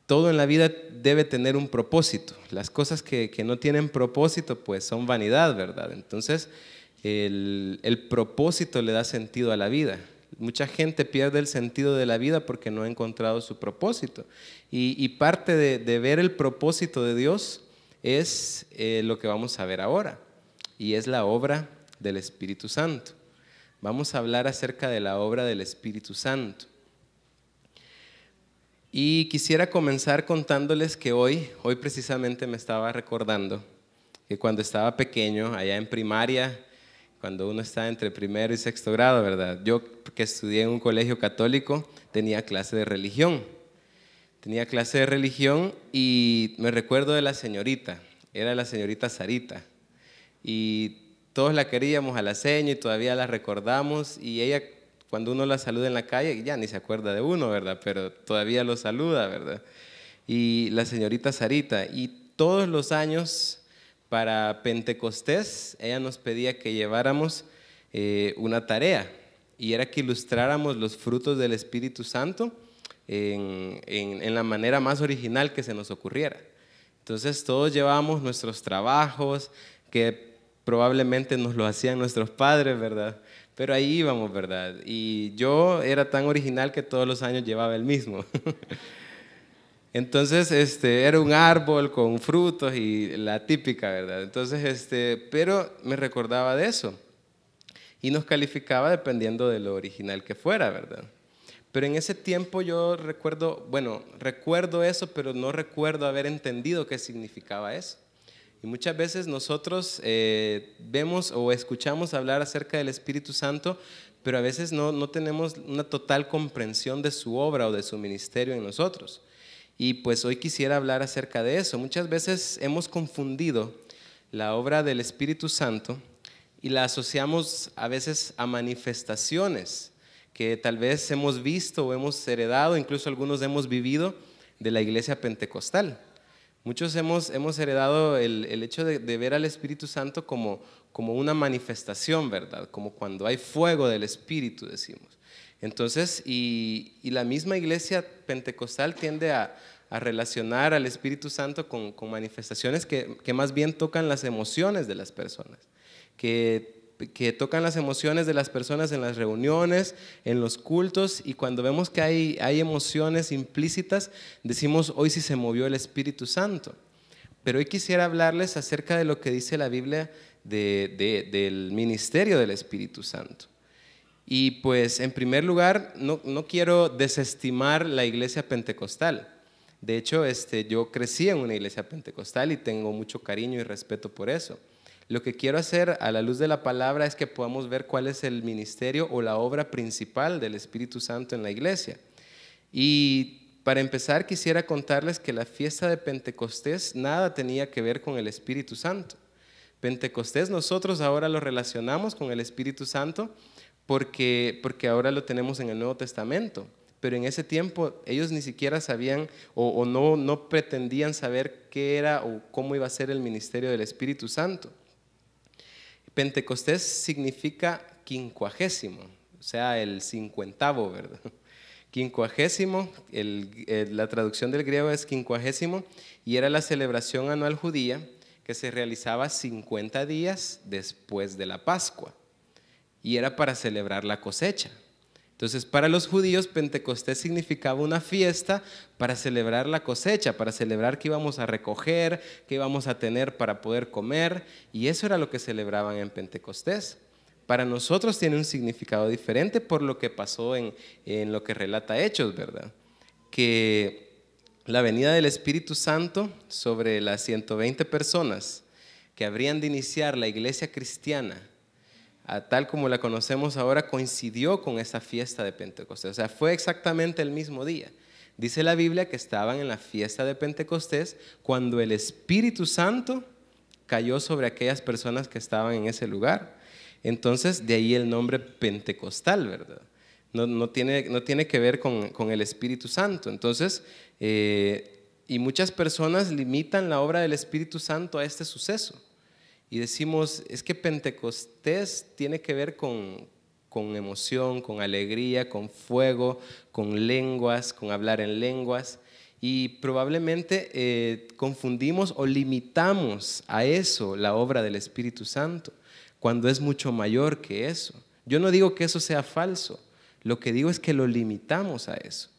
todo en la vida debe tener un propósito. Las cosas que no tienen propósito pues son vanidad, ¿verdad? Entonces el propósito le da sentido a la vida. Mucha gente pierde el sentido de la vida porque no ha encontrado su propósito. Y parte de ver el propósito de Dios es lo que vamos a ver ahora, y es la obra del Espíritu Santo. Vamos a hablar acerca de la obra del Espíritu Santo. Y quisiera comenzar contándoles que hoy precisamente me estaba recordando que cuando estaba pequeño, allá en primaria, cuando uno está entre primero y sexto grado, ¿verdad? Yo, que estudié en un colegio católico, tenía clase de religión. Y me recuerdo de la señorita, era la señorita Sarita. Y todos la queríamos a la seño y todavía la recordamos, y ella, cuando uno la saluda en la calle, ya ni se acuerda de uno, ¿verdad? Pero todavía lo saluda, ¿verdad? Y la señorita Sarita, y todos los años para Pentecostés, ella nos pedía que lleváramos una tarea, y era que ilustráramos los frutos del Espíritu Santo en la manera más original que se nos ocurriera. Entonces todos llevábamos nuestros trabajos, que probablemente nos lo hacían nuestros padres, ¿verdad? Pero ahí íbamos, ¿verdad? Y yo era tan original que todos los años llevaba el mismo. Entonces, era un árbol con frutos y la típica, ¿verdad? Entonces, pero me recordaba de eso y nos calificaba dependiendo de lo original que fuera, ¿verdad? Pero en ese tiempo yo recuerdo eso, pero no recuerdo haber entendido qué significaba eso. Y muchas veces nosotros vemos o escuchamos hablar acerca del Espíritu Santo, pero a veces no tenemos una total comprensión de su obra o de su ministerio en nosotros. Y pues hoy quisiera hablar acerca de eso. Muchas veces hemos confundido la obra del Espíritu Santo y la asociamos a veces a manifestaciones que tal vez hemos visto o hemos heredado, incluso algunos hemos vivido de la iglesia pentecostal. Muchos hemos heredado el hecho de ver al Espíritu Santo como una manifestación, ¿verdad? Como cuando hay fuego del Espíritu, decimos. Entonces, y la misma iglesia pentecostal tiende a relacionar al Espíritu Santo con manifestaciones que más bien tocan las emociones de las personas, que tocan las emociones de las personas en las reuniones, en los cultos, y cuando vemos que hay emociones implícitas, decimos, hoy sí se movió el Espíritu Santo. Pero hoy quisiera hablarles acerca de lo que dice la Biblia del ministerio del Espíritu Santo. Y pues en primer lugar, no quiero desestimar la iglesia pentecostal. De hecho, yo crecí en una iglesia pentecostal y tengo mucho cariño y respeto por eso. Lo que quiero hacer a la luz de la palabra es que podamos ver cuál es el ministerio o la obra principal del Espíritu Santo en la iglesia. Y para empezar quisiera contarles que la fiesta de Pentecostés nada tenía que ver con el Espíritu Santo. Pentecostés nosotros ahora lo relacionamos con el Espíritu Santo porque ahora lo tenemos en el Nuevo Testamento. Pero en ese tiempo ellos ni siquiera sabían o no pretendían saber qué era o cómo iba a ser el ministerio del Espíritu Santo. Pentecostés significa quincuagésimo, o sea, el 50º, ¿verdad? Quincuagésimo, la traducción del griego es quincuagésimo, y era la celebración anual judía que se realizaba 50 días después de la Pascua, y era para celebrar la cosecha. Entonces, para los judíos, Pentecostés significaba una fiesta para celebrar la cosecha, para celebrar que íbamos a recoger, que íbamos a tener para poder comer, y eso era lo que celebraban en Pentecostés. Para nosotros tiene un significado diferente por lo que pasó en lo que relata Hechos, ¿verdad? Que la venida del Espíritu Santo sobre las 120 personas que habrían de iniciar la iglesia cristiana, tal como la conocemos ahora, coincidió con esa fiesta de Pentecostés. O sea, fue exactamente el mismo día. Dice la Biblia que estaban en la fiesta de Pentecostés cuando el Espíritu Santo cayó sobre aquellas personas que estaban en ese lugar. Entonces, de ahí el nombre pentecostal, ¿verdad? No tiene que ver con el Espíritu Santo. Entonces, y muchas personas limitan la obra del Espíritu Santo a este suceso. Y decimos, es que Pentecostés tiene que ver con con emoción, con alegría, con fuego, con lenguas, con hablar en lenguas. Y probablemente confundimos o limitamos a eso la obra del Espíritu Santo, cuando es mucho mayor que eso. Yo no digo que eso sea falso, lo que digo es que lo limitamos a eso.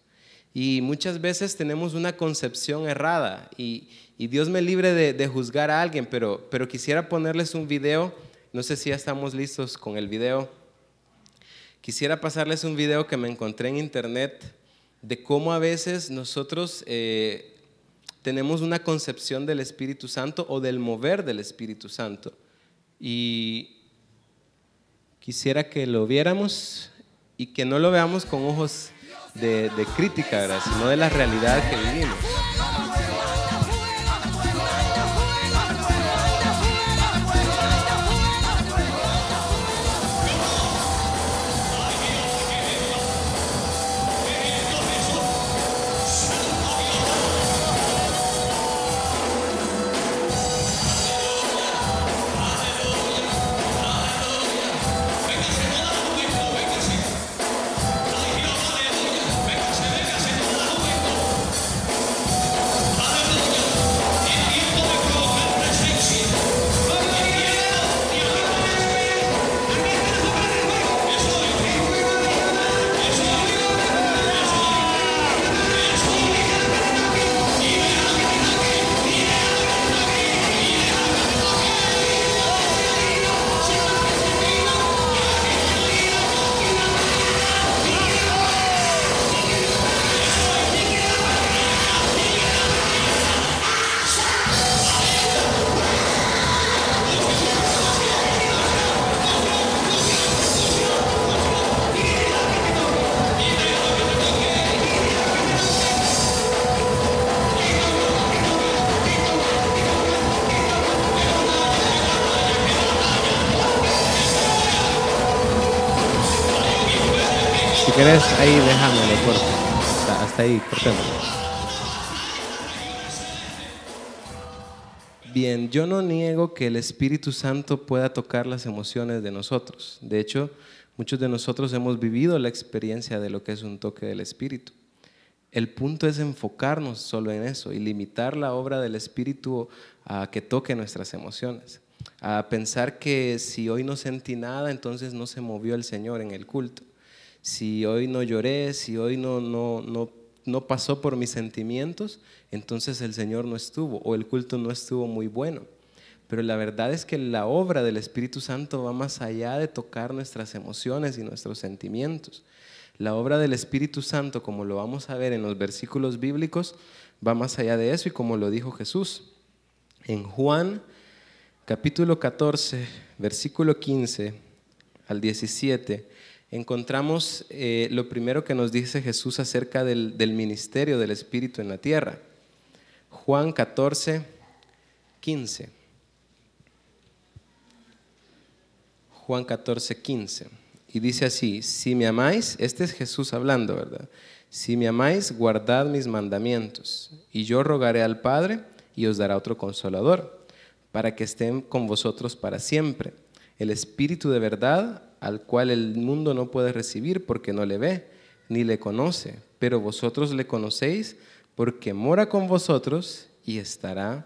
Y muchas veces tenemos una concepción errada y Dios me libre de juzgar a alguien, pero quisiera ponerles un video, no sé si ya estamos listos con el video. Quisiera pasarles un video que me encontré en internet de cómo a veces nosotros tenemos una concepción del Espíritu Santo o del mover del Espíritu Santo. Y quisiera que lo viéramos y que no lo veamos con ojos de crítica, ¿verdad?, sino de la realidad que vivimos. Si querés, ahí déjamelo, corta. Hasta ahí, cortémoslo. Bien, yo no niego que el Espíritu Santo pueda tocar las emociones de nosotros. De hecho, muchos de nosotros hemos vivido la experiencia de lo que es un toque del Espíritu. El punto es enfocarnos solo en eso y limitar la obra del Espíritu a que toque nuestras emociones. A pensar que si hoy no sentí nada, entonces no se movió el Señor en el culto. Si hoy no lloré, si hoy no pasó por mis sentimientos, entonces el Señor no estuvo o el culto no estuvo muy bueno. Pero la verdad es que la obra del Espíritu Santo va más allá de tocar nuestras emociones y nuestros sentimientos. La obra del Espíritu Santo, como lo vamos a ver en los versículos bíblicos, va más allá de eso y como lo dijo Jesús. En Juan capítulo 14, versículo 15 al 17, encontramos lo primero que nos dice Jesús acerca del ministerio del Espíritu en la tierra. Juan 14, 15. Juan 14, 15. Y dice así: si me amáis, este es Jesús hablando, ¿verdad? Si me amáis, guardad mis mandamientos, y yo rogaré al Padre y os dará otro consolador, para que estén con vosotros para siempre. El Espíritu de verdad, al cual el mundo no puede recibir porque no le ve ni le conoce, pero vosotros le conocéis porque mora con vosotros y estará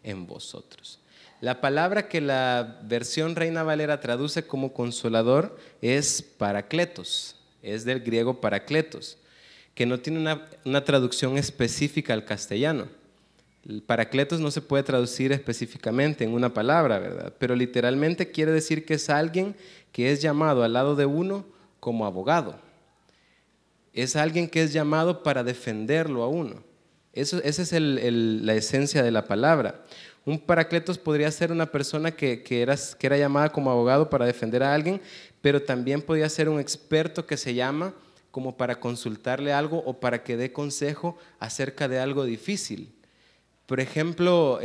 en vosotros. La palabra que la versión Reina Valera traduce como consolador es parakletos, es del griego parakletos, que no tiene una traducción específica al castellano. El parakletos no se puede traducir específicamente en una palabra, ¿verdad? Pero literalmente quiere decir que es alguien que es llamado al lado de uno como abogado. Es alguien que es llamado para defenderlo a uno. Esa es la esencia de la palabra. Un parakletos podría ser una persona que era llamada como abogado para defender a alguien, pero también podría ser un experto que se llama como para consultarle algo o para que dé consejo acerca de algo difícil. Por ejemplo,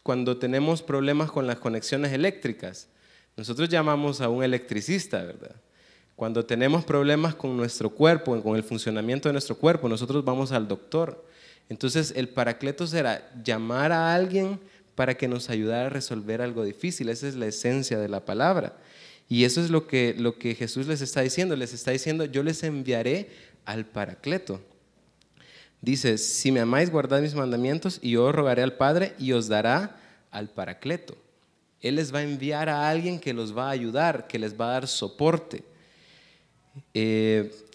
cuando tenemos problemas con las conexiones eléctricas, nosotros llamamos a un electricista, ¿verdad? Cuando tenemos problemas con nuestro cuerpo, con el funcionamiento de nuestro cuerpo, nosotros vamos al doctor. Entonces, el parakletos era llamar a alguien para que nos ayudara a resolver algo difícil. Esa es la esencia de la palabra. Y eso es lo que Jesús les está diciendo. Les está diciendo, yo les enviaré al Paracleto. Dice, si me amáis, guardad mis mandamientos y yo os rogaré al Padre y os dará al Paracleto. Él les va a enviar a alguien que los va a ayudar, que les va a dar soporte.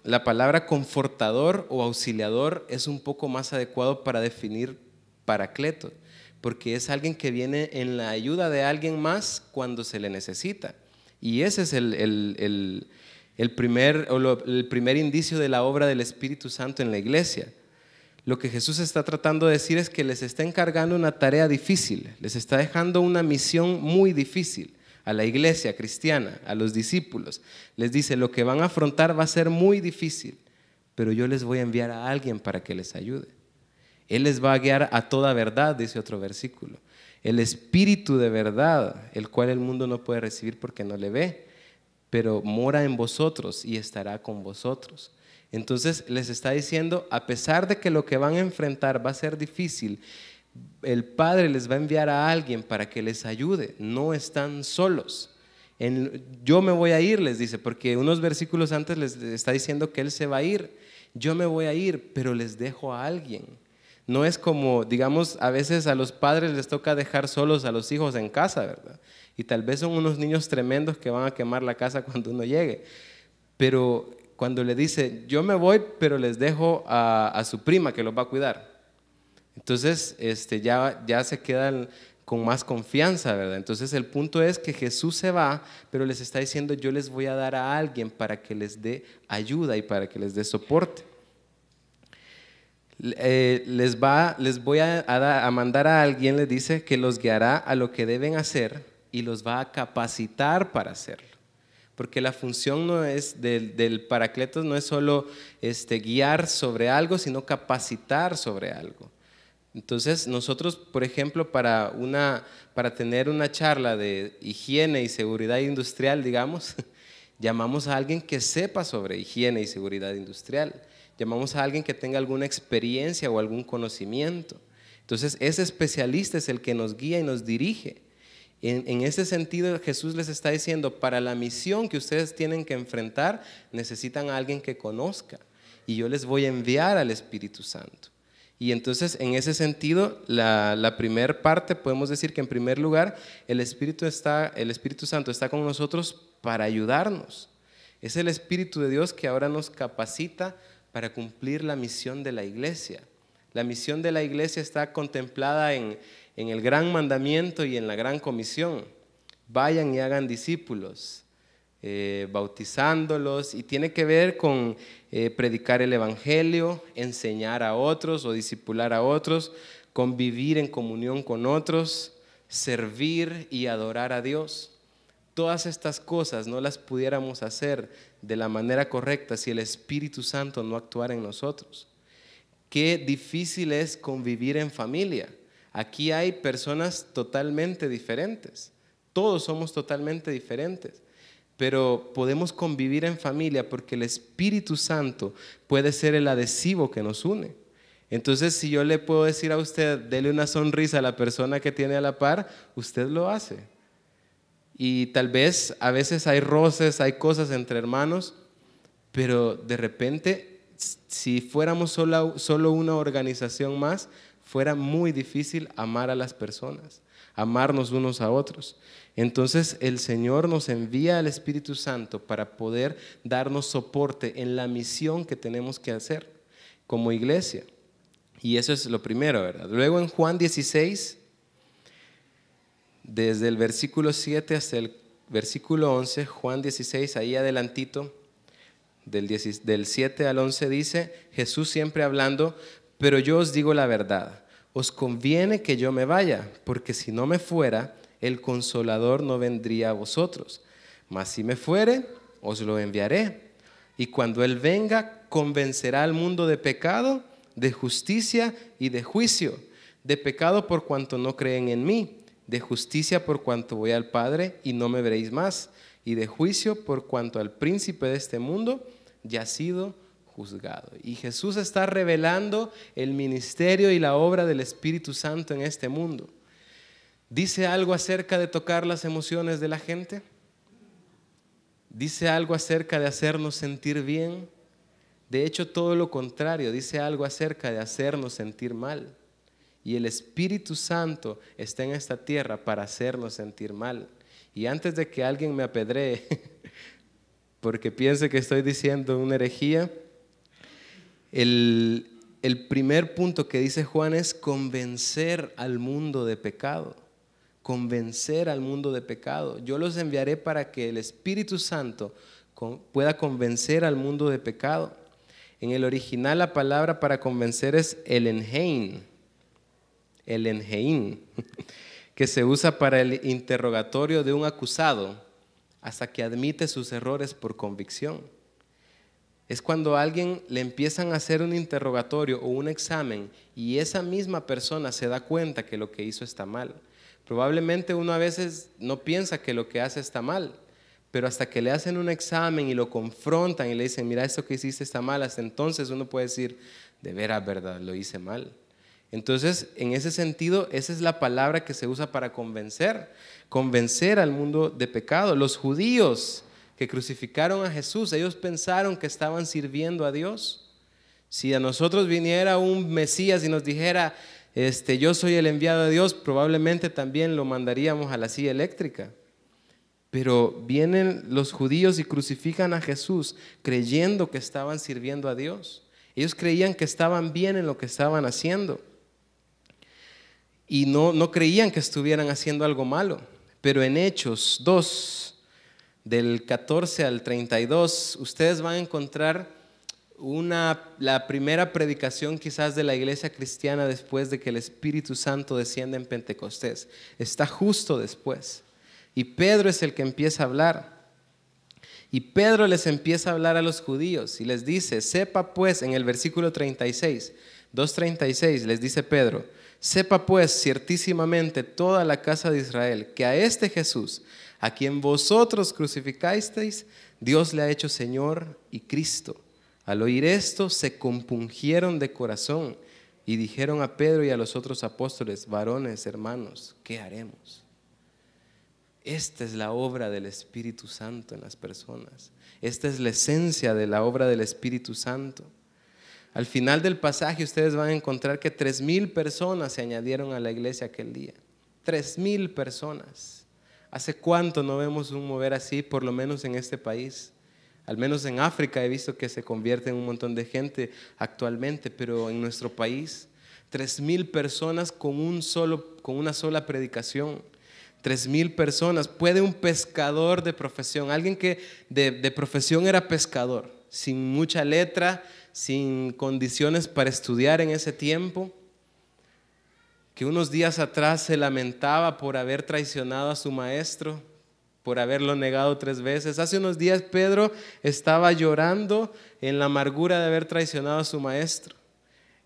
La palabra confortador o auxiliador es un poco más adecuado para definir Paracleto, porque es alguien que viene en la ayuda de alguien más cuando se le necesita. Y ese es el primer indicio de la obra del Espíritu Santo en la iglesia. Lo que Jesús está tratando de decir es que les está encargando una tarea difícil, les está dejando una misión muy difícil a la iglesia cristiana, a los discípulos. Les dice, lo que van a afrontar va a ser muy difícil, pero yo les voy a enviar a alguien para que les ayude. Él les va a guiar a toda verdad, dice otro versículo. El Espíritu de verdad, el cual el mundo no puede recibir porque no le ve, pero mora en vosotros y estará con vosotros. Entonces les está diciendo, a pesar de que lo que van a enfrentar va a ser difícil, el Padre les va a enviar a alguien para que les ayude. No están solos. Yo me voy a ir, les dice, porque unos versículos antes les está diciendo que Él se va a ir. Yo me voy a ir, pero les dejo a alguien. No es como, digamos, a veces a los padres les toca dejar solos a los hijos en casa, ¿verdad? Y tal vez son unos niños tremendos que van a quemar la casa cuando uno llegue. Pero cuando le dice, yo me voy, pero les dejo a su prima que los va a cuidar. Entonces ya se quedan con más confianza, ¿verdad? Entonces el punto es que Jesús se va, pero les está diciendo, yo les voy a dar a alguien para que les dé ayuda y para que les dé soporte. Les voy a mandar a alguien, les dice, que los guiará a lo que deben hacer y los va a capacitar para hacerlo. Porque la función no es del Paracletos no es solo guiar sobre algo, sino capacitar sobre algo. Entonces nosotros, por ejemplo, para tener una charla de higiene y seguridad industrial, digamos, llamamos a alguien que sepa sobre higiene y seguridad industrial. Llamamos a alguien que tenga alguna experiencia o algún conocimiento. Entonces ese especialista es el que nos guía y nos dirige. En ese sentido, Jesús les está diciendo, para la misión que ustedes tienen que enfrentar, necesitan a alguien que conozca. Y yo les voy a enviar al Espíritu Santo. Y entonces, en ese sentido, la primera parte, podemos decir que en primer lugar, el Espíritu Santo está con nosotros para ayudarnos. Es el Espíritu de Dios que ahora nos capacita para cumplir la misión de la iglesia. La misión de la iglesia está contemplada en el gran mandamiento y en la gran comisión. Vayan y hagan discípulos, bautizándolos, y tiene que ver con predicar el evangelio, enseñar a otros o discipular a otros, convivir en comunión con otros, servir y adorar a Dios. Todas estas cosas no las pudiéramos hacer de la manera correcta si el Espíritu Santo no actuara en nosotros. Qué difícil es convivir en familia. Aquí hay personas totalmente diferentes. Todos somos totalmente diferentes. Pero podemos convivir en familia porque el Espíritu Santo puede ser el adhesivo que nos une. Entonces, si yo le puedo decir a usted, dele una sonrisa a la persona que tiene a la par, usted lo hace. Y tal vez a veces hay roces, hay cosas entre hermanos, pero de repente, si fuéramos solo una organización más, fuera muy difícil amar a las personas, amarnos unos a otros. Entonces el Señor nos envía al Espíritu Santo para poder darnos soporte en la misión que tenemos que hacer como iglesia. Y eso es lo primero, ¿verdad? Luego en Juan 16, desde el versículo 7 hasta el versículo 11, Juan 16, ahí adelantito, del 7 al 11 dice, Jesús siempre hablando, pero yo os digo la verdad, os conviene que yo me vaya, porque si no me fuera, el Consolador no vendría a vosotros. Mas si me fuere, os lo enviaré. Y cuando Él venga, convencerá al mundo de pecado, de justicia y de juicio. De pecado por cuanto no creen en mí, de justicia por cuanto voy al Padre y no me veréis más, y de juicio por cuanto al príncipe de este mundo ya ha sido juzgado. Y Jesús está revelando el ministerio y la obra del Espíritu Santo en este mundo. ¿Dice algo acerca de tocar las emociones de la gente? ¿Dice algo acerca de hacernos sentir bien? De hecho, todo lo contrario, dice algo acerca de hacernos sentir mal. Y el Espíritu Santo está en esta tierra para hacernos sentir mal. Y antes de que alguien me apedree porque piense que estoy diciendo una herejía, el primer punto que dice Juan es convencer al mundo de pecado. Convencer al mundo de pecado. Yo los enviaré para que el Espíritu Santo pueda convencer al mundo de pecado. En el original la palabra para convencer es elengein, que se usa para el interrogatorio de un acusado hasta que admite sus errores por convicción. Es cuando a alguien le empiezan a hacer un interrogatorio o un examen y esa misma persona se da cuenta que lo que hizo está mal. Probablemente uno a veces no piensa que lo que hace está mal, pero hasta que le hacen un examen y lo confrontan y le dicen, mira, esto que hiciste está mal, hasta entonces uno puede decir, de veras, verdad, lo hice mal. Entonces, en ese sentido, esa es la palabra que se usa para convencer al mundo de pecado. Los judíos que crucificaron a Jesús, ellos pensaron que estaban sirviendo a Dios. Si a nosotros viniera un Mesías y nos dijera, yo soy el enviado de Dios, probablemente también lo mandaríamos a la silla eléctrica. Pero vienen los judíos y crucifican a Jesús creyendo que estaban sirviendo a Dios. Ellos creían que estaban bien en lo que estaban haciendo. Y no creían que estuvieran haciendo algo malo. Pero en Hechos 2, del 14 al 32, ustedes van a encontrar la primera predicación quizás de la iglesia cristiana después de que el Espíritu Santo desciende en Pentecostés. Está justo después. Y Pedro es el que empieza a hablar. Y Pedro les empieza a hablar a los judíos y les dice, sepa pues, en el versículo 36, 2:36, les dice Pedro, sepa pues ciertísimamente toda la casa de Israel que a este Jesús, a quien vosotros crucificasteis, Dios le ha hecho Señor y Cristo. Al oír esto se compungieron de corazón y dijeron a Pedro y a los otros apóstoles, varones, hermanos, ¿qué haremos? Esta es la obra del Espíritu Santo en las personas. Esta es la esencia de la obra del Espíritu Santo. Al final del pasaje ustedes van a encontrar que 3,000 personas se añadieron a la iglesia aquel día. 3,000 personas. ¿Hace cuánto no vemos un mover así, por lo menos en este país? Al menos en África he visto que se convierte en un montón de gente actualmente, pero en nuestro país, 3,000 personas con una sola predicación. 3,000 personas. Puede un pescador de profesión, alguien que de profesión era pescador, sin mucha letra, sin condiciones para estudiar en ese tiempo, que unos días atrás se lamentaba por haber traicionado a su maestro, por haberlo negado 3 veces. Hace unos días Pedro estaba llorando en la amargura de haber traicionado a su maestro.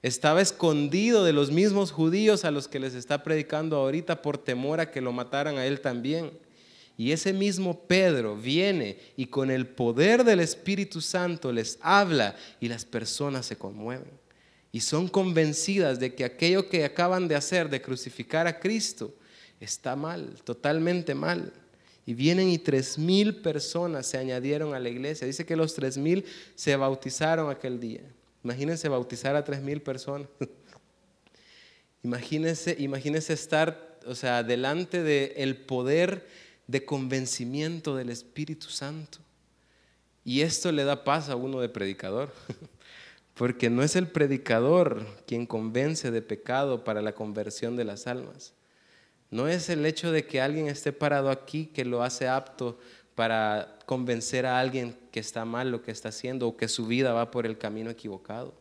Estaba escondido de los mismos judíos a los que les está predicando ahorita por temor a que lo mataran a él también. Y ese mismo Pedro viene y con el poder del Espíritu Santo les habla y las personas se conmueven. Y son convencidas de que aquello que acaban de hacer, de crucificar a Cristo, está mal, totalmente mal. Y vienen y 3,000 personas se añadieron a la iglesia. Dice que los 3,000 se bautizaron aquel día. Imagínense bautizar a 3,000 personas. Imagínense estar, delante del poder de convencimiento del Espíritu Santo. Y esto le da paz a uno de predicador, porque no es el predicador quien convence de pecado para la conversión de las almas. No es el hecho de que alguien esté parado aquí que lo hace apto para convencer a alguien que está mal lo que está haciendo o que su vida va por el camino equivocado.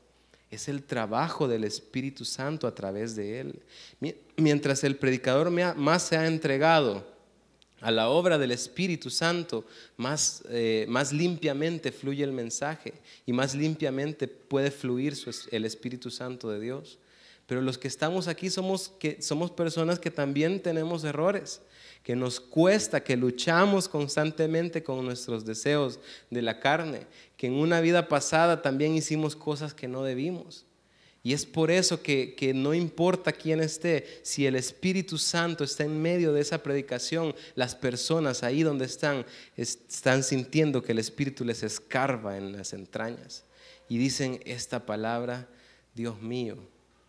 Es el trabajo del Espíritu Santo a través de él. Mientras el predicador más se ha entregado a la obra del Espíritu Santo, más limpiamente fluye el mensaje y más limpiamente puede fluir el Espíritu Santo de Dios. Pero los que estamos aquí somos personas que también tenemos errores, que nos cuesta, que luchamos constantemente con nuestros deseos de la carne, que en una vida pasada también hicimos cosas que no debimos. Y es por eso que no importa quién esté, si el Espíritu Santo está en medio de esa predicación, las personas ahí donde están sintiendo que el Espíritu les escarba en las entrañas y dicen: esta palabra, Dios mío,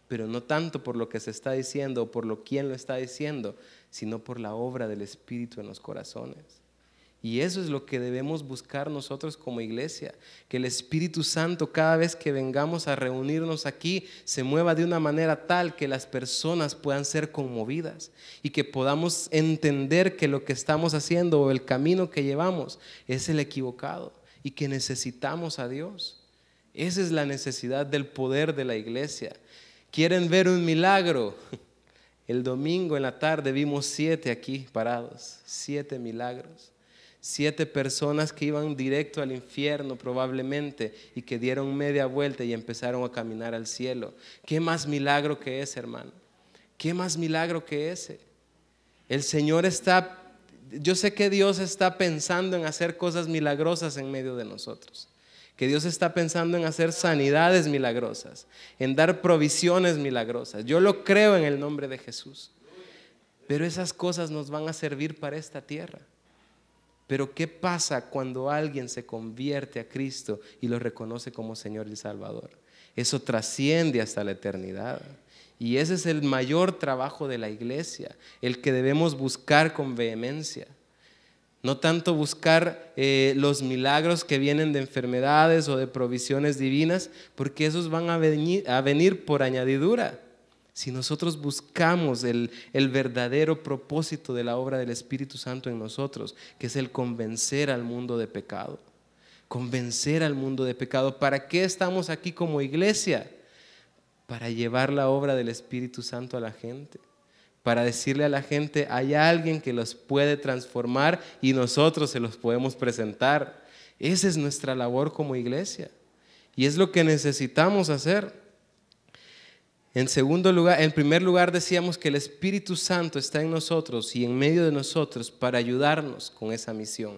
pero no tanto por lo que se está diciendo o por quién lo está diciendo, sino por la obra del Espíritu en los corazones. Y eso es lo que debemos buscar nosotros como iglesia, que el Espíritu Santo cada vez que vengamos a reunirnos aquí se mueva de una manera tal que las personas puedan ser conmovidas y que podamos entender que lo que estamos haciendo o el camino que llevamos es el equivocado y que necesitamos a Dios. Esa es la necesidad del poder de la iglesia. ¿Quieren ver un milagro? El domingo en la tarde vimos 7 aquí parados, 7 milagros. 7 personas que iban directo al infierno probablemente y que dieron media vuelta y empezaron a caminar al cielo. ¿Qué más milagro que ese, hermano? ¿Qué más milagro que ese? El Señor yo sé que Dios está pensando en hacer cosas milagrosas en medio de nosotros. Que Dios está pensando en hacer sanidades milagrosas, en dar provisiones milagrosas. Yo lo creo en el nombre de Jesús. Pero esas cosas nos van a servir para esta tierra. Pero ¿qué pasa cuando alguien se convierte a Cristo y lo reconoce como Señor y Salvador? Eso trasciende hasta la eternidad. Y ese es el mayor trabajo de la iglesia, el que debemos buscar con vehemencia. No tanto buscar los milagros que vienen de enfermedades o de provisiones divinas, porque esos van a venir por añadidura. Si nosotros buscamos el verdadero propósito de la obra del Espíritu Santo en nosotros, que es el convencer al mundo de pecado. Convencer al mundo de pecado. ¿Para qué estamos aquí como iglesia? Para llevar la obra del Espíritu Santo a la gente. Para decirle a la gente: hay alguien que los puede transformar y nosotros se los podemos presentar. Esa es nuestra labor como iglesia. Y es lo que necesitamos hacer. En primer lugar decíamos que el Espíritu Santo está en nosotros y en medio de nosotros para ayudarnos con esa misión.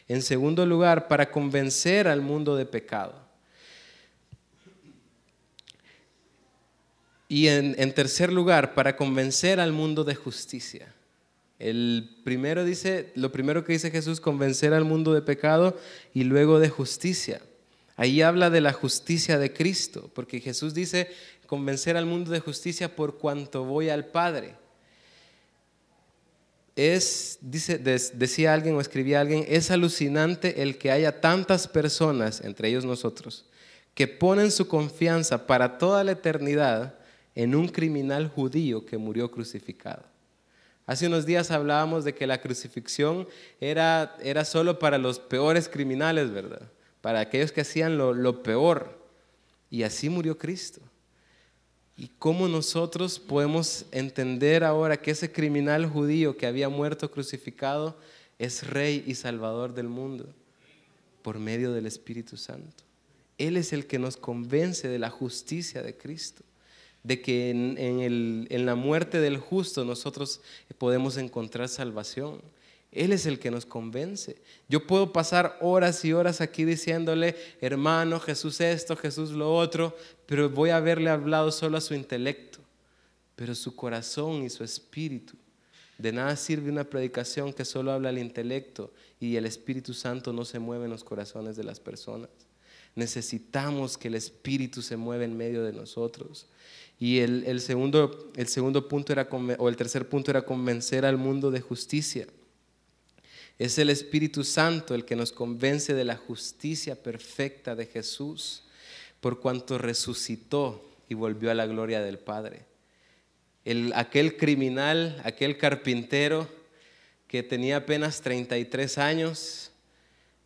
En segundo lugar, para convencer al mundo de pecado. Y en tercer lugar, para convencer al mundo de justicia. Lo primero que dice Jesús: convencer al mundo de pecado, y luego de justicia. Ahí habla de la justicia de Cristo, porque Jesús dice: convencer al mundo de justicia por cuanto voy al Padre. Decía alguien o escribía alguien: es alucinante el que haya tantas personas, entre ellos nosotros, que ponen su confianza para toda la eternidad en un criminal judío que murió crucificado. Hace unos días hablábamos de que la crucifixión era solo para los peores criminales, ¿verdad? Para aquellos que hacían lo peor. Y así murió Cristo. ¿Y cómo nosotros podemos entender ahora que ese criminal judío que había muerto crucificado es Rey y Salvador del mundo? Por medio del Espíritu Santo. Él es el que nos convence de la justicia de Cristo, de que en la muerte del justo nosotros podemos encontrar salvación. Él es el que nos convence. Yo puedo pasar horas y horas aquí diciéndole: hermano, Jesús esto, Jesús lo otro, pero voy a haberle hablado solo a su intelecto. Pero su corazón y su espíritu, de nada sirve una predicación que solo habla al intelecto y el Espíritu Santo no se mueve en los corazones de las personas. Necesitamos que el Espíritu se mueva en medio de nosotros. Y el tercer punto era convencer al mundo de justicia. Es el Espíritu Santo el que nos convence de la justicia perfecta de Jesús, por cuanto resucitó y volvió a la gloria del Padre. Aquel criminal, aquel carpintero que tenía apenas 33 años,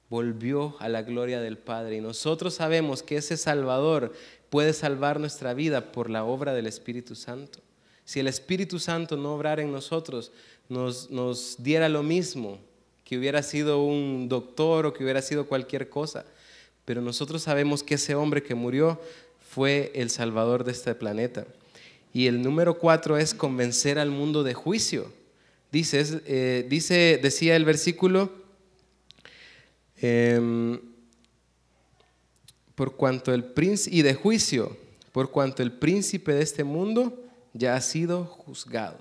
volvió a la gloria del Padre. Y nosotros sabemos que ese Salvador puede salvar nuestra vida por la obra del Espíritu Santo. Si el Espíritu Santo no obrara en nosotros, nos diera lo mismo que hubiera sido un doctor o que hubiera sido cualquier cosa. Pero nosotros sabemos que ese hombre que murió fue el Salvador de este planeta. Y el número 4 es convencer al mundo de juicio. Decía el versículo: por cuanto el príncipe, y de juicio, por cuanto el príncipe de este mundo ya ha sido juzgado.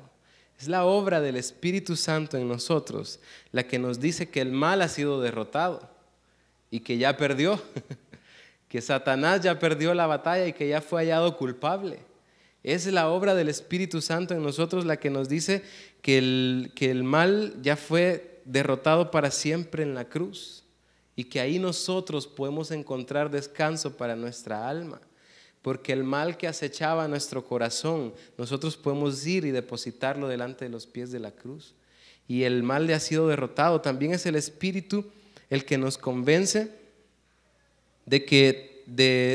Es la obra del Espíritu Santo en nosotros la que nos dice que el mal ha sido derrotado y que ya perdió, que Satanás ya perdió la batalla y que ya fue hallado culpable. Es la obra del Espíritu Santo en nosotros la que nos dice que el mal ya fue derrotado para siempre en la cruz y que ahí nosotros podemos encontrar descanso para nuestra alma. Porque el mal que acechaba nuestro corazón, nosotros podemos ir y depositarlo delante de los pies de la cruz. Y el mal ya ha sido derrotado. También es el Espíritu el que nos convence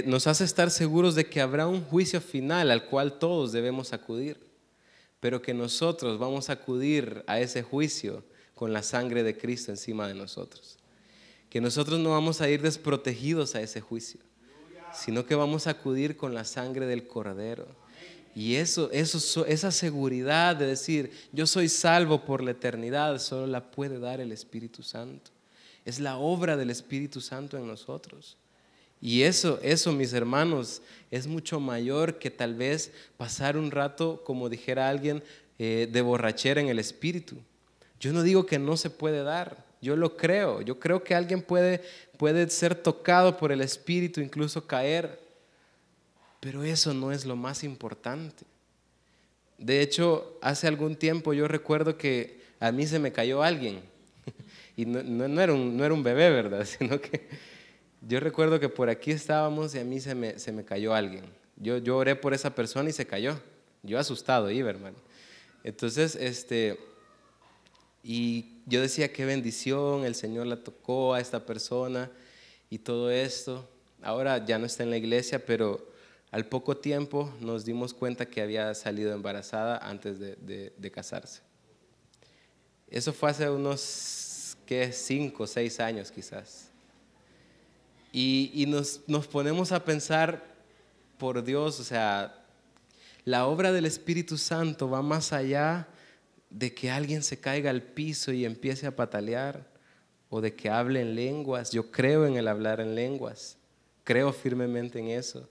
nos hace estar seguros de que habrá un juicio final al cual todos debemos acudir. Pero que nosotros vamos a acudir a ese juicio con la sangre de Cristo encima de nosotros. Que nosotros no vamos a ir desprotegidos a ese juicio, sino que vamos a acudir con la sangre del Cordero. Y esa seguridad de decir, yo soy salvo por la eternidad, solo la puede dar el Espíritu Santo. Es la obra del Espíritu Santo en nosotros. Y eso, mis hermanos, es mucho mayor que tal vez pasar un rato, como dijera alguien, de borrachera en el Espíritu. Yo no digo que no se puede dar, yo lo creo. Yo creo que alguien puede ser tocado por el Espíritu, incluso caer, pero eso no es lo más importante. De hecho, hace algún tiempo yo recuerdo que a mí se me cayó alguien, y no era un bebé, ¿verdad? Sino que yo recuerdo que por aquí estábamos y a mí se me cayó alguien. Yo oré por esa persona y se cayó. Yo asustado iba, hermano. Entonces, y yo decía, qué bendición, el Señor la tocó a esta persona y todo esto. Ahora ya no está en la iglesia, pero al poco tiempo nos dimos cuenta que había salido embarazada antes de casarse. Eso fue hace unos 5 o 6 años quizás. Y nos ponemos a pensar, por Dios, o sea, la obra del Espíritu Santo va más allá de que alguien se caiga al piso y empiece a patalear, o de que hable en lenguas. Yo creo en el hablar en lenguas, creo firmemente en eso.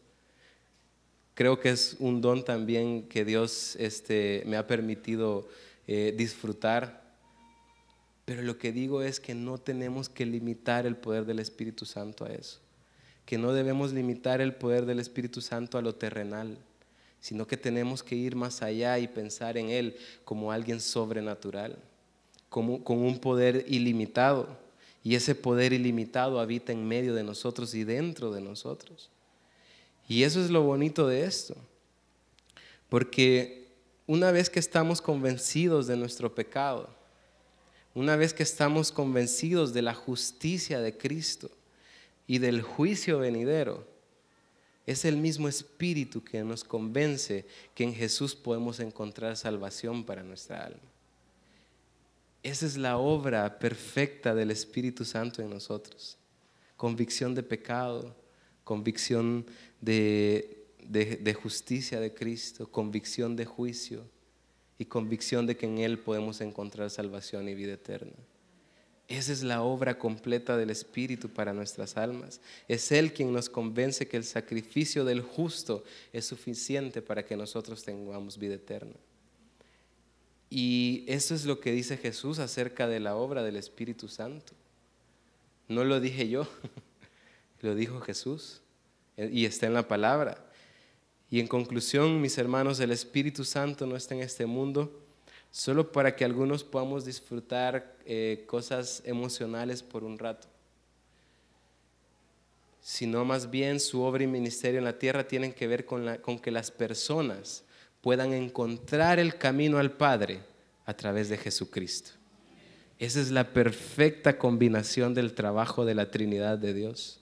Creo que es un don también que Dios me ha permitido disfrutar. Pero lo que digo es que no tenemos que limitar el poder del Espíritu Santo a eso. Que no debemos limitar el poder del Espíritu Santo a lo terrenal, sino que tenemos que ir más allá y pensar en Él como alguien sobrenatural, con un poder ilimitado. Y ese poder ilimitado habita en medio de nosotros y dentro de nosotros. Y eso es lo bonito de esto, porque una vez que estamos convencidos de nuestro pecado, una vez que estamos convencidos de la justicia de Cristo y del juicio venidero, es el mismo Espíritu que nos convence que en Jesús podemos encontrar salvación para nuestra alma. Esa es la obra perfecta del Espíritu Santo en nosotros. Convicción de pecado, convicción de justicia de Cristo, convicción de juicio y convicción de que en Él podemos encontrar salvación y vida eterna. Esa es la obra completa del Espíritu para nuestras almas. Es Él quien nos convence que el sacrificio del justo es suficiente para que nosotros tengamos vida eterna. Y eso es lo que dice Jesús acerca de la obra del Espíritu Santo. No lo dije yo, lo dijo Jesús y está en la palabra. Y en conclusión, mis hermanos, el Espíritu Santo no está en este mundo solo para que algunos podamos disfrutar cosas emocionales por un rato, sino más bien su obra y ministerio en la tierra tienen que ver con que las personas puedan encontrar el camino al Padre a través de Jesucristo. Esa es la perfecta combinación del trabajo de la Trinidad de Dios.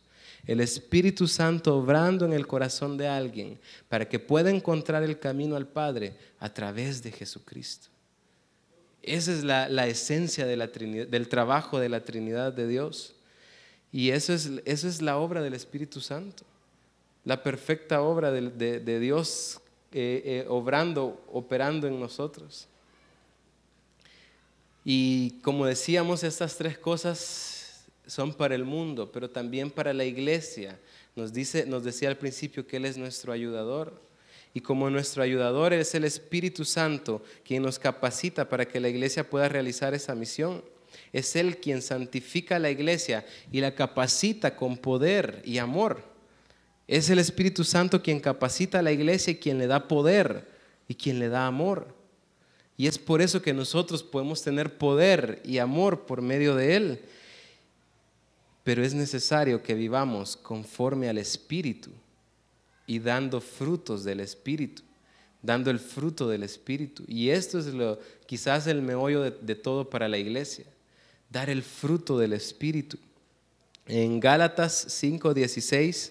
El Espíritu Santo obrando en el corazón de alguien para que pueda encontrar el camino al Padre a través de Jesucristo. Esa es la esencia de la Trinidad, del trabajo de la Trinidad de Dios. Y eso es la obra del Espíritu Santo, la perfecta obra de Dios operando en nosotros. Y como decíamos, estas 3 cosas son para el mundo, pero también para la iglesia Nos decía al principio que Él es nuestro ayudador. Y como nuestro ayudador es el Espíritu Santo quien nos capacita para que la iglesia pueda realizar esa misión. Es Él quien santifica a la iglesia y la capacita con poder y amor. Es el Espíritu Santo quien capacita a la iglesia y quien le da poder y quien le da amor. Y es por eso que nosotros podemos tener poder y amor por medio de Él. Pero es necesario que vivamos conforme al Espíritu y dando frutos del Espíritu, dando el fruto del Espíritu. Y esto es quizás el meollo de todo para la iglesia, dar el fruto del Espíritu. En Gálatas 5:16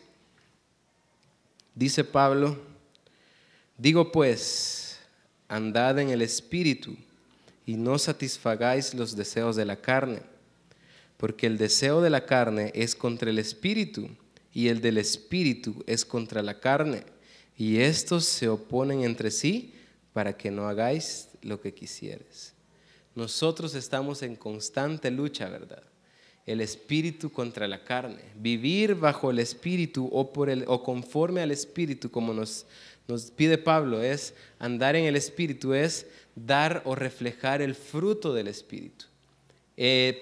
dice Pablo: digo pues, andad en el Espíritu y no satisfagáis los deseos de la carne, porque el deseo de la carne es contra el Espíritu y el del Espíritu es contra la carne, y estos se oponen entre sí para que no hagáis lo que quisieres. Nosotros estamos en constante lucha, ¿verdad? El Espíritu contra la carne. Vivir bajo el Espíritu o conforme al Espíritu, como nos pide Pablo, es andar en el Espíritu, es dar o reflejar el fruto del Espíritu.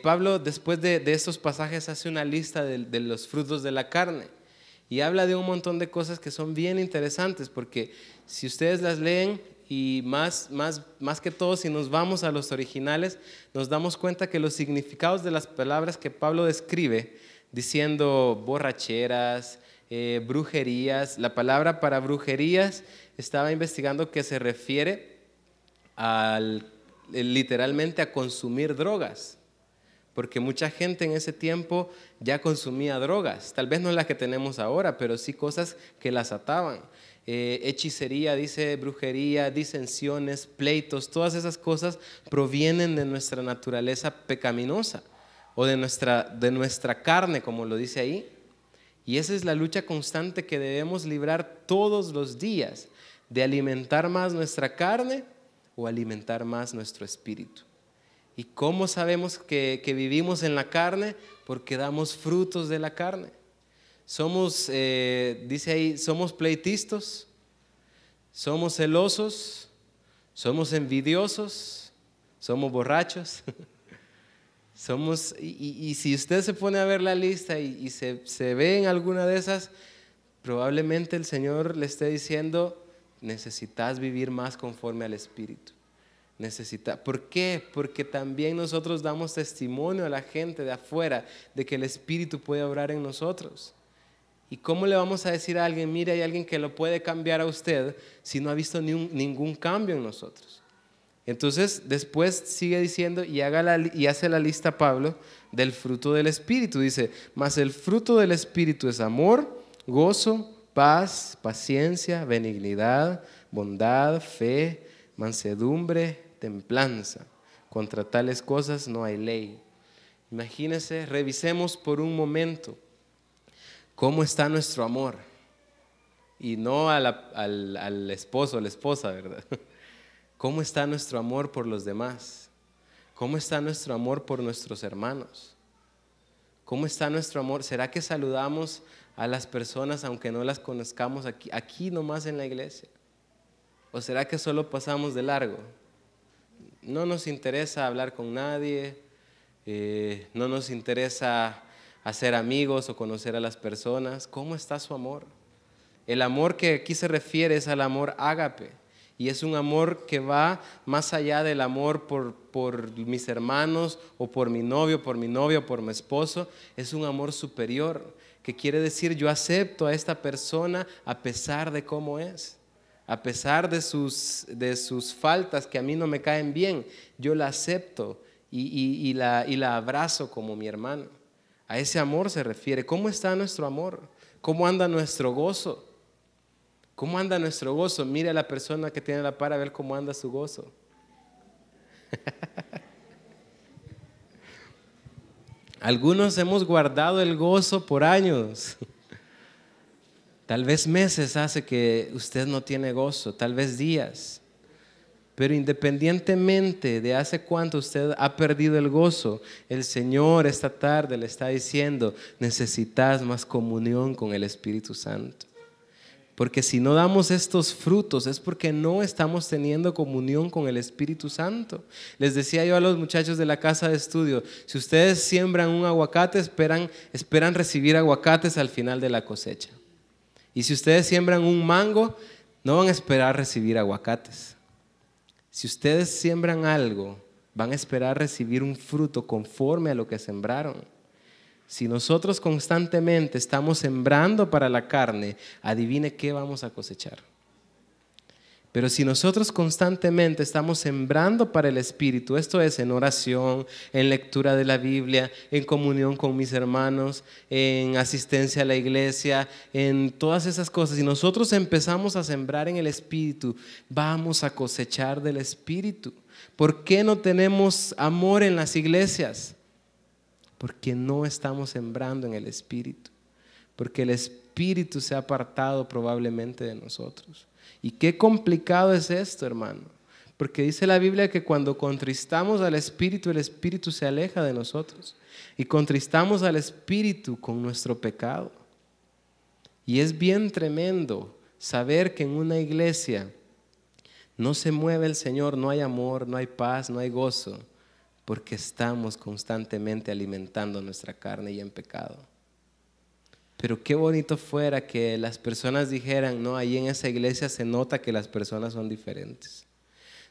Pablo, después de estos pasajes, hace una lista de los frutos de la carne y habla de un montón de cosas que son bien interesantes, porque si ustedes las leen y más que todo si nos vamos a los originales, nos damos cuenta que los significados de las palabras que Pablo describe, diciendo borracheras, brujerías, la palabra para brujerías estaba investigando que se refiere literalmente a consumir drogas. Porque mucha gente en ese tiempo ya consumía drogas, tal vez no las que tenemos ahora, pero sí cosas que las ataban. Hechicería, dice brujería, disensiones, pleitos, todas esas cosas provienen de nuestra naturaleza pecaminosa o de nuestra carne, como lo dice ahí. Y esa es la lucha constante que debemos librar todos los días, de alimentar más nuestra carne o alimentar más nuestro espíritu. ¿Y cómo sabemos que vivimos en la carne? Porque damos frutos de la carne. Dice ahí, somos pleitistas, somos celosos, somos envidiosos, somos borrachos. Y si usted se pone a ver la lista y se ve en alguna de esas, probablemente el Señor le esté diciendo: necesitas vivir más conforme al Espíritu. ¿Por qué? Porque también nosotros damos testimonio a la gente de afuera de que el Espíritu puede obrar en nosotros. ¿Y cómo le vamos a decir a alguien: mire, hay alguien que lo puede cambiar a usted, si no ha visto ningún cambio en nosotros? Entonces después sigue diciendo y hace la lista Pablo del fruto del Espíritu. Dice: mas el fruto del Espíritu es amor, gozo, paz, paciencia, benignidad, bondad, fe, mansedumbre, templanza. Contra tales cosas no hay ley. Imagínense, revisemos por un momento cómo está nuestro amor, y no al esposo o la esposa, ¿verdad? ¿Cómo está nuestro amor por los demás? ¿Cómo está nuestro amor por nuestros hermanos? ¿Cómo está nuestro amor? ¿Será que saludamos a las personas aunque no las conozcamos aquí nomás en la iglesia? ¿O será que solo pasamos de largo? No nos interesa hablar con nadie, no nos interesa hacer amigos o conocer a las personas. ¿Cómo está su amor? El amor que aquí se refiere es al amor ágape, y es un amor que va más allá del amor por mis hermanos o por mi novio, por mi novia, por mi esposo. Es un amor superior, que quiere decir: yo acepto a esta persona a pesar de cómo es. A pesar de sus faltas que a mí no me caen bien, yo la acepto y la abrazo como mi hermano. A ese amor se refiere. ¿Cómo está nuestro amor? ¿Cómo anda nuestro gozo? ¿Cómo anda nuestro gozo? Mire a la persona que tiene la par a ver cómo anda su gozo. Algunos hemos guardado el gozo por años. Tal vez meses hace que usted no tiene gozo, tal vez días. Pero independientemente de hace cuánto usted ha perdido el gozo, el Señor esta tarde le está diciendo, necesitas más comunión con el Espíritu Santo. Porque si no damos estos frutos es porque no estamos teniendo comunión con el Espíritu Santo. Les decía yo a los muchachos de la casa de estudio, si ustedes siembran un aguacate, esperan recibir aguacates al final de la cosecha. Y si ustedes siembran un mango, no van a esperar recibir aguacates. Si ustedes siembran algo, van a esperar recibir un fruto conforme a lo que sembraron. Si nosotros constantemente estamos sembrando para la carne, adivine qué vamos a cosechar. Pero si nosotros constantemente estamos sembrando para el Espíritu, esto es en oración, en lectura de la Biblia, en comunión con mis hermanos, en asistencia a la iglesia, en todas esas cosas, si nosotros empezamos a sembrar en el Espíritu, vamos a cosechar del Espíritu. ¿Por qué no tenemos amor en las iglesias? Porque no estamos sembrando en el Espíritu, porque el Espíritu se ha apartado probablemente de nosotros. Y qué complicado es esto, hermano, porque dice la Biblia que cuando contristamos al Espíritu, el Espíritu se aleja de nosotros, y contristamos al Espíritu con nuestro pecado. Y es bien tremendo saber que en una iglesia no se mueve el Señor, no hay amor, no hay paz, no hay gozo, porque estamos constantemente alimentando nuestra carne y en pecado. Pero qué bonito fuera que las personas dijeran, no, ahí en esa iglesia se nota que las personas son diferentes.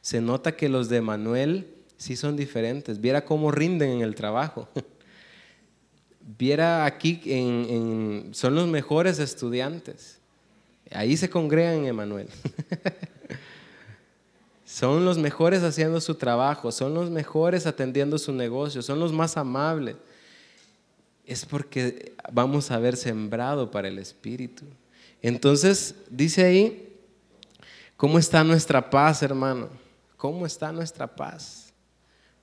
Se nota que los de Manuel sí son diferentes. Viera cómo rinden en el trabajo. Viera aquí, son los mejores estudiantes. Ahí se congregan en Emanuel. Son los mejores haciendo su trabajo, son los mejores atendiendo su negocio, son los más amables. Es porque vamos a haber sembrado para el Espíritu. Entonces, dice ahí, ¿cómo está nuestra paz, hermano? ¿Cómo está nuestra paz?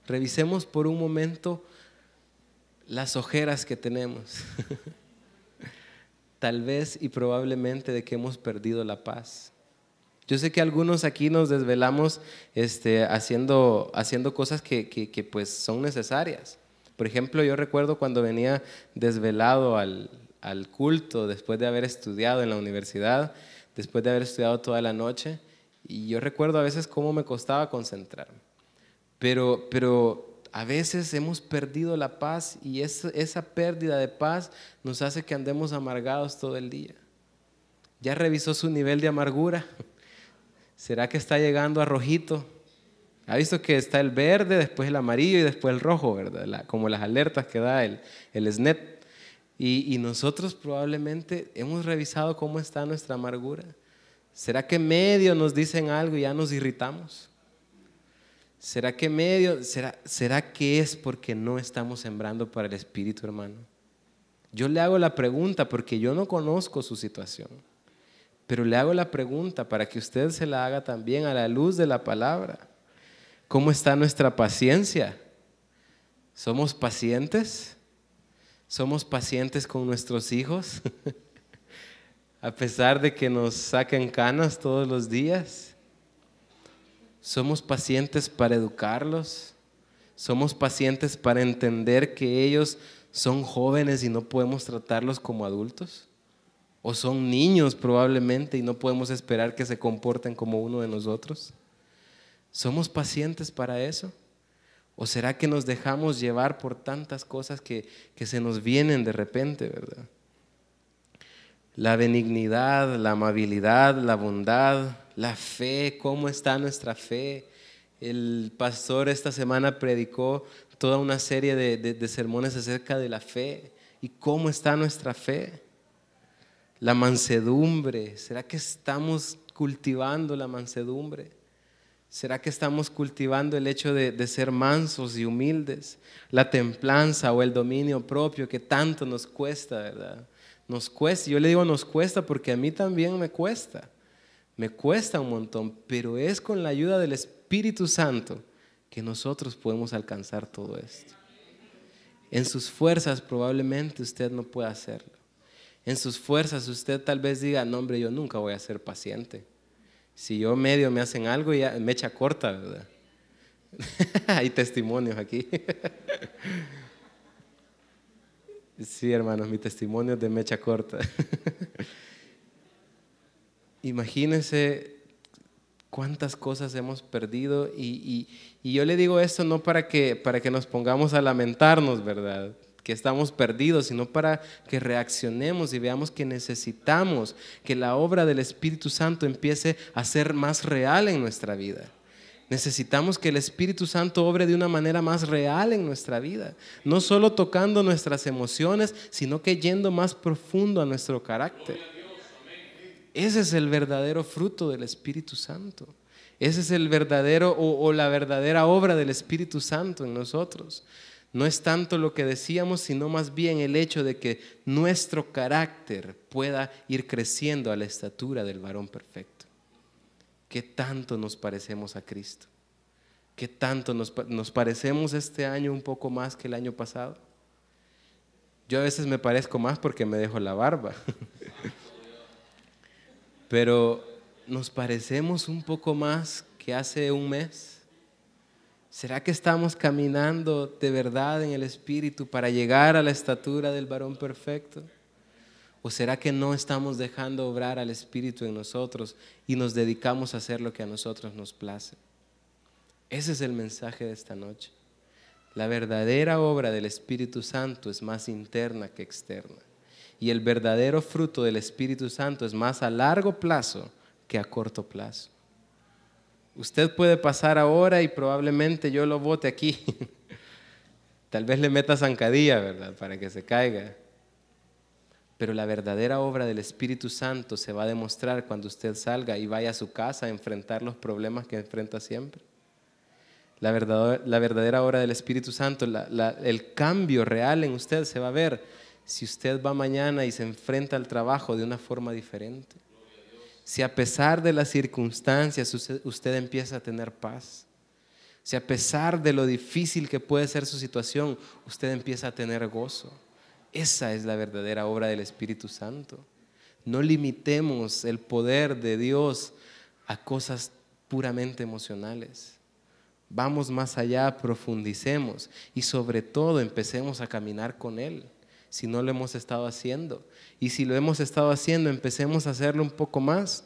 Revisemos por un momento las ojeras que tenemos. Tal vez y probablemente de que hemos perdido la paz. Yo sé que algunos aquí nos desvelamos haciendo cosas que pues son necesarias. Por ejemplo, yo recuerdo cuando venía desvelado al culto después de haber estudiado en la universidad, después de haber estudiado toda la noche, y yo recuerdo a veces cómo me costaba concentrarme. Pero a veces hemos perdido la paz y esa pérdida de paz nos hace que andemos amargados todo el día. ¿Ya revisó su nivel de amargura? ¿Será que está llegando a rojito? ¿Ha visto que está el verde, después el amarillo y después el rojo, verdad? Como las alertas que da el SNET. Y nosotros probablemente hemos revisado cómo está nuestra amargura. ¿Será que medio nos dicen algo y ya nos irritamos? ¿Será que es porque no estamos sembrando para el Espíritu, hermano? Yo le hago la pregunta porque yo no conozco su situación, pero le hago la pregunta para que usted se la haga también a la luz de la palabra. ¿Cómo está nuestra paciencia? ¿Somos pacientes? ¿Somos pacientes con nuestros hijos? A pesar de que nos saquen canas todos los días. ¿Somos pacientes para educarlos? ¿Somos pacientes para entender que ellos son jóvenes y no podemos tratarlos como adultos? ¿O son niños probablemente y no podemos esperar que se comporten como uno de nosotros? ¿Somos pacientes para eso? ¿O será que nos dejamos llevar por tantas cosas que se nos vienen de repente, verdad? La benignidad, la amabilidad, la bondad, la fe, ¿cómo está nuestra fe? El pastor esta semana predicó toda una serie de sermones acerca de la fe y cómo está nuestra fe. La mansedumbre, ¿será que estamos cultivando la mansedumbre? ¿Será que estamos cultivando el hecho de ser mansos y humildes? La templanza o el dominio propio que tanto nos cuesta, ¿verdad? Nos cuesta, yo le digo nos cuesta porque a mí también me cuesta un montón, pero es con la ayuda del Espíritu Santo que nosotros podemos alcanzar todo esto. En sus fuerzas probablemente usted no pueda hacerlo. En sus fuerzas usted tal vez diga, no hombre, yo nunca voy a ser paciente. Si yo medio me hacen algo, ya mecha corta, ¿verdad? Hay testimonios aquí. Sí, hermanos, mi testimonio es de mecha corta. Imagínense cuántas cosas hemos perdido y yo le digo esto no para que nos pongamos a lamentarnos, ¿verdad? Que estamos perdidos, sino para que reaccionemos y veamos que necesitamos que la obra del Espíritu Santo empiece a ser más real en nuestra vida. Necesitamos que el Espíritu Santo obre de una manera más real en nuestra vida, no solo tocando nuestras emociones, sino que yendo más profundo a nuestro carácter. Ese es el verdadero fruto del Espíritu Santo. Ese es el verdadero o la verdadera obra del Espíritu Santo en nosotros. No es tanto lo que decíamos, sino más bien el hecho de que nuestro carácter pueda ir creciendo a la estatura del varón perfecto. ¿Qué tanto nos parecemos a Cristo? ¿Qué tanto nos parecemos este año un poco más que el año pasado? Yo a veces me parezco más porque me dejo la barba. Pero ¿nos parecemos un poco más que hace un mes? ¿Será que estamos caminando de verdad en el Espíritu para llegar a la estatura del varón perfecto? ¿O será que no estamos dejando obrar al Espíritu en nosotros y nos dedicamos a hacer lo que a nosotros nos place? Ese es el mensaje de esta noche. La verdadera obra del Espíritu Santo es más interna que externa. Y el verdadero fruto del Espíritu Santo es más a largo plazo que a corto plazo. Usted puede pasar ahora y probablemente yo lo bote aquí. Tal vez le meta zancadilla, ¿verdad? Para que se caiga. Pero la verdadera obra del Espíritu Santo se va a demostrar cuando usted salga y vaya a su casa a enfrentar los problemas que enfrenta siempre. La verdadera obra del Espíritu Santo, el cambio real en usted se va a ver si usted va mañana y se enfrenta al trabajo de una forma diferente. Si a pesar de las circunstancias usted empieza a tener paz. Si a pesar de lo difícil que puede ser su situación, usted empieza a tener gozo. Esa es la verdadera obra del Espíritu Santo. No limitemos el poder de Dios a cosas puramente emocionales. Vamos más allá, profundicemos y sobre todo empecemos a caminar con Él, si no lo hemos estado haciendo. Y si lo hemos estado haciendo, empecemos a hacerlo un poco más.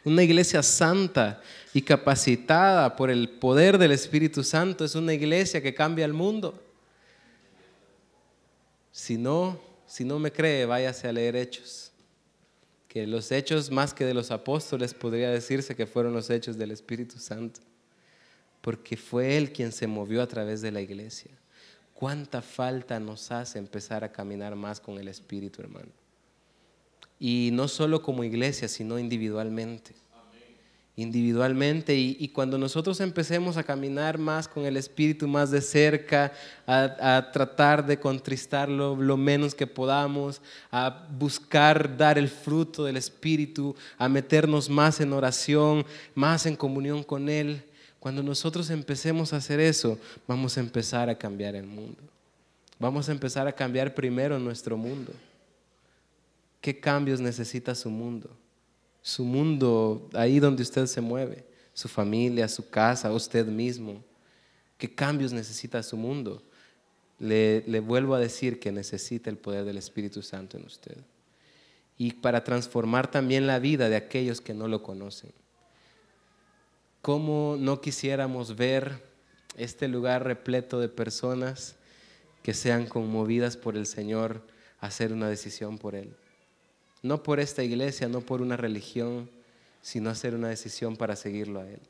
Una iglesia santa y capacitada por el poder del Espíritu Santo es una iglesia que cambia el mundo. Si no me cree, váyase a leer Hechos. Que los hechos más que de los apóstoles podría decirse que fueron los hechos del Espíritu Santo. Porque fue Él quien se movió a través de la iglesia. ¿Cuánta falta nos hace empezar a caminar más con el Espíritu, hermano? Y no solo como iglesia, sino individualmente. Individualmente y cuando nosotros empecemos a caminar más con el Espíritu, más de cerca, a tratar de contristarlo lo menos que podamos, a buscar dar el fruto del Espíritu, a meternos más en oración, más en comunión con Él, cuando nosotros empecemos a hacer eso, vamos a empezar a cambiar el mundo. Vamos a empezar a cambiar primero nuestro mundo. ¿Qué cambios necesita su mundo? Su mundo, ahí donde usted se mueve, su familia, su casa, usted mismo. ¿Qué cambios necesita su mundo? Le vuelvo a decir que necesita el poder del Espíritu Santo en usted. Y para transformar también la vida de aquellos que no lo conocen. ¿Cómo no quisiéramos ver este lugar repleto de personas que sean conmovidas por el Señor a hacer una decisión por Él? No por esta iglesia, no por una religión, sino hacer una decisión para seguirlo a Él.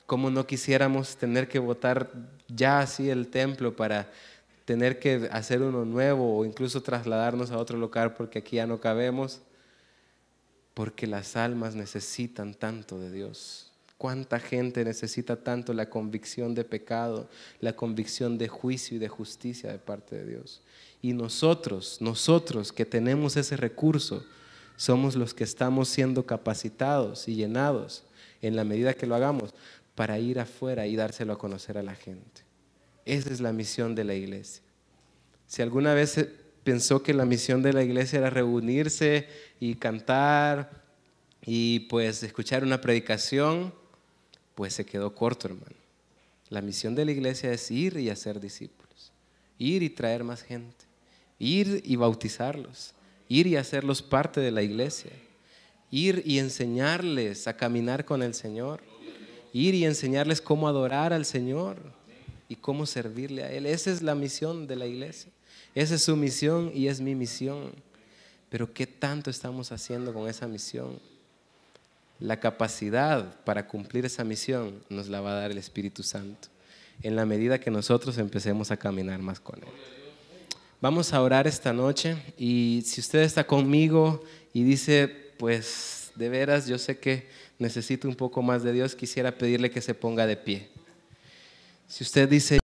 ¿Cómo no quisiéramos tener que botar ya así el templo para tener que hacer uno nuevo o incluso trasladarnos a otro lugar porque aquí ya no cabemos? Porque las almas necesitan tanto de Dios. ¿Cuánta gente necesita tanto la convicción de pecado, la convicción de juicio y de justicia de parte de Dios? Y nosotros que tenemos ese recurso, somos los que estamos siendo capacitados y llenados en la medida que lo hagamos para ir afuera y dárselo a conocer a la gente. Esa es la misión de la iglesia. Si alguna vez pensó que la misión de la iglesia era reunirse y cantar Y pues escuchar una predicación, pues se quedó corto, hermano. La misión de la iglesia es ir y hacer discípulos, ir y traer más gente, ir y bautizarlos, ir y hacerlos parte de la iglesia, ir y enseñarles a caminar con el Señor, ir y enseñarles cómo adorar al Señor y cómo servirle a Él. Esa es la misión de la iglesia, esa es su misión y es mi misión. Pero ¿qué tanto estamos haciendo con esa misión? La capacidad para cumplir esa misión nos la va a dar el Espíritu Santo en la medida que nosotros empecemos a caminar más con Él. Vamos a orar esta noche, y si usted está conmigo y dice, pues de veras yo sé que necesito un poco más de Dios, quisiera pedirle que se ponga de pie. Si usted dice,